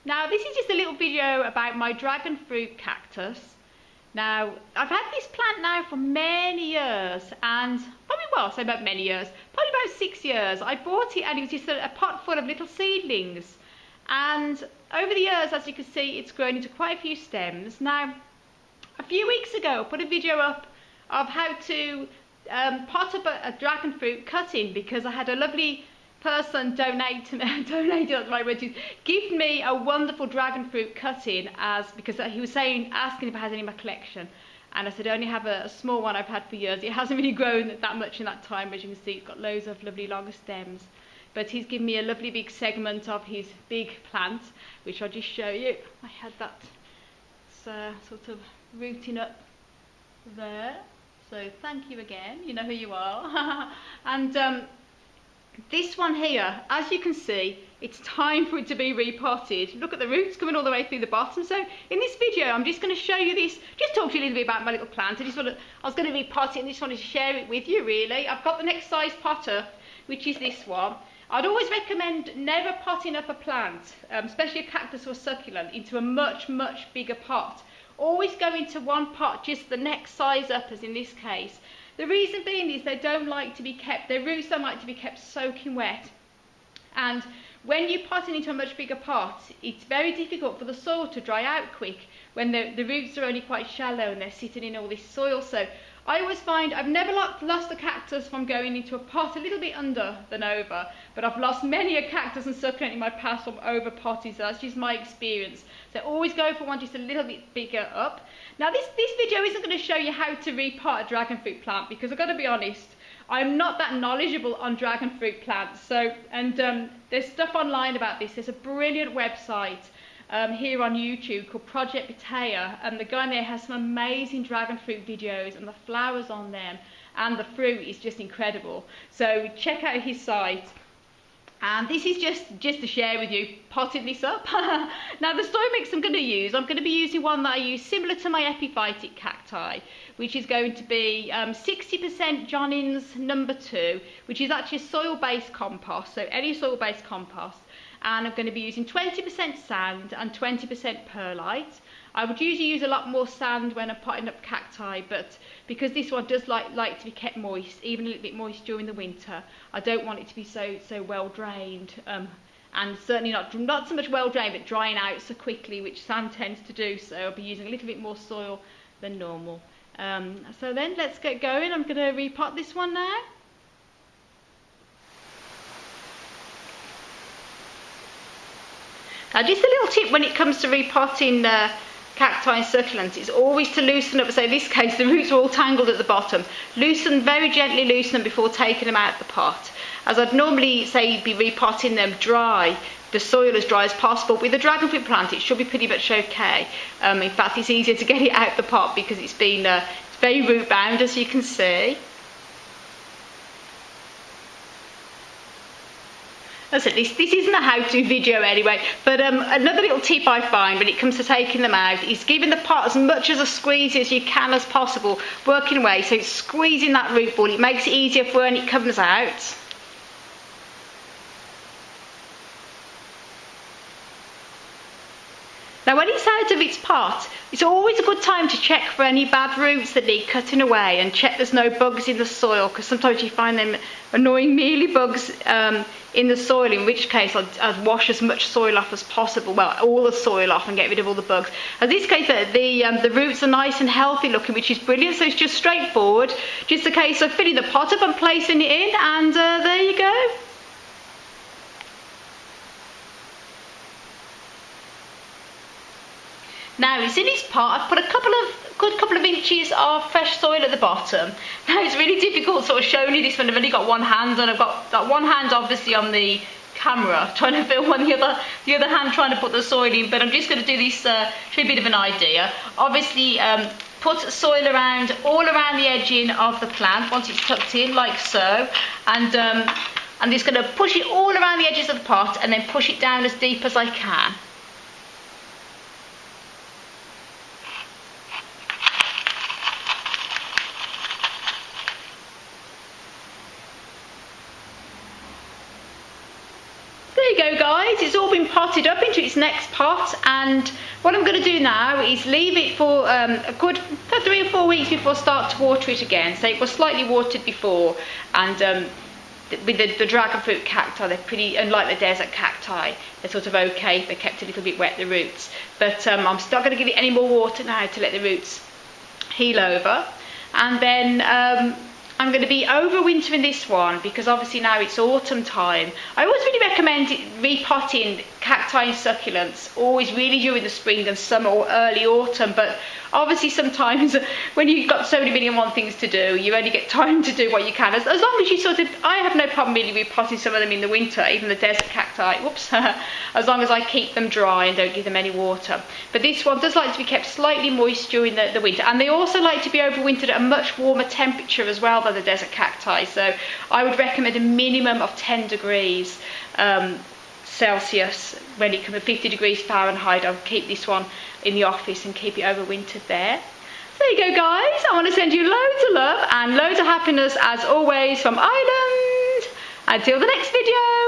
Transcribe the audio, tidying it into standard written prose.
Now this is just a little video about my dragon fruit cactus. Now I've had this plant now for many years, and probably, well, I say about many years, probably about 6 years. I bought it and it was just a pot full of little seedlings, and over the years, as you can see, it's grown into quite a few stems. Now a few weeks ago I put a video up of how to pot up a dragon fruit cutting, because I had a lovely person donate that's right word to use, give me a wonderful dragon fruit cutting, because he was asking if I had any in my collection, and I said I only have a small one I've had for years. It hasn't really grown that much in that time. As you can see, it's got loads of lovely long stems, but he's given me a lovely big segment of his big plant, which I'll just show you. I had that sort of rooting up there, so thank you again, you know who you are. And this one here, as you can see, it's time for it to be repotted. Look at the roots coming all the way through the bottom. So in this video, I'm just going to show you this, just talk to you a little bit about my little plant. I was going to repot it and just wanted to share it with you, really. I've got the next size potter, which is this one. I'd always recommend never potting up a plant, especially a cactus or succulent, into a much, much bigger pot. Always go into one pot, just the next size up, as in this case. The reason being is they don't like to be kept, their roots don't like to be kept soaking wet. And when you pot it into a much bigger pot, it's very difficult for the soil to dry out quick when the roots are only quite shallow and they're sitting in all this soil. So I always find I've never lost a cactus from going into a pot a little bit under than over, but I've lost many a cactus and succulent in my past from over potting, so that's just my experience. So always go for one just a little bit bigger up. Now this video isn't going to show you how to repot a dragon fruit plant, because I've got to be honest, I'm not that knowledgeable on dragon fruit plants. So, and there's stuff online about this. There's a brilliant website here on YouTube called Project Batea, and the guy there has some amazing dragon fruit videos, and the flowers on them and the fruit is just incredible. So check out his site. And this is just to share with you, potting this up. Now the soil mix I'm going to be using one that I use similar to my epiphytic cacti, which is going to be 60% Johnnins number 2, which is actually soil-based compost, so any soil-based compost. And I'm going to be using 20% sand and 20% perlite. I would usually use a lot more sand when I'm potting up cacti, but because this one does like to be kept moist, even a little bit moist during the winter, I don't want it to be so well drained, and certainly not so much well drained, but drying out so quickly, which sand tends to do. So I'll be using a little bit more soil than normal. So then let's get going. I'm going to repot this one now. Now just a little tip when it comes to repotting cacti and succulents is always to loosen up. So in this case the roots are all tangled at the bottom. Very gently loosen them before taking them out of the pot. As I'd normally say, be repotting them dry, the soil as dry as possible. With a dragon fruit plant it should be pretty much okay. In fact, it's easier to get it out of the pot because it's very root bound, as you can see. Listen, this isn't a how-to video anyway, but another little tip I find when it comes to taking them out is giving the pot as much as a squeeze as you can as possible, working away, so it's squeezing that root ball. It makes it easier for when it comes out. Now when it's out of its pot, it's always a good time to check for any bad roots that need cutting away, and check there's no bugs in the soil, because sometimes you find them annoying mealy bugs in the soil, in which case I'd wash as much soil off as possible, well, all the soil off, and get rid of all the bugs. In this case the roots are nice and healthy looking, which is brilliant, so it's just straightforward, just a case of filling the pot up and placing it in, and there you go. Now it's in its pot. I've put a good couple of inches of fresh soil at the bottom. Now it's really difficult sort of showing you this when I've only got one hand, and I've got that one hand obviously on the camera trying to film on the other hand trying to put the soil in, but I'm just going to do this to show you a bit of an idea. Obviously put soil all around the edging of the plant once it's tucked in, like so, and I'm just going to push it all around the edges of the pot and then push it down as deep as I can. There you go, guys. it's all been potted up into its next pot, and what I'm going to do now is leave it for for 3 or 4 weeks before I start to water it again. So it was slightly watered before, and with the dragon fruit cacti, they're pretty, unlike the desert cacti, they're sort of okay if they're kept a little bit wet, the roots. But I'm still going to give it any more water now to let the roots heal over. And then I'm going to be overwintering this one because obviously now it's autumn time. I always really recommend repotting cacti and succulents, always really during the spring and summer or early autumn, but obviously sometimes when you've got so many million and one things to do, you only get time to do what you can. As long as you sort of, I have no problem really repotting some of them in the winter, even the desert cacti, whoops, as long as I keep them dry and don't give them any water. But this one does like to be kept slightly moist during the winter, and they also like to be overwintered at a much warmer temperature as well than the desert cacti. So I would recommend a minimum of 10 degrees Celsius when it comes to 50 degrees Fahrenheit. I'll keep this one in the office and keep it overwintered there. There you go, guys. I want to send you loads of love and loads of happiness as always from Ireland. Until the next video.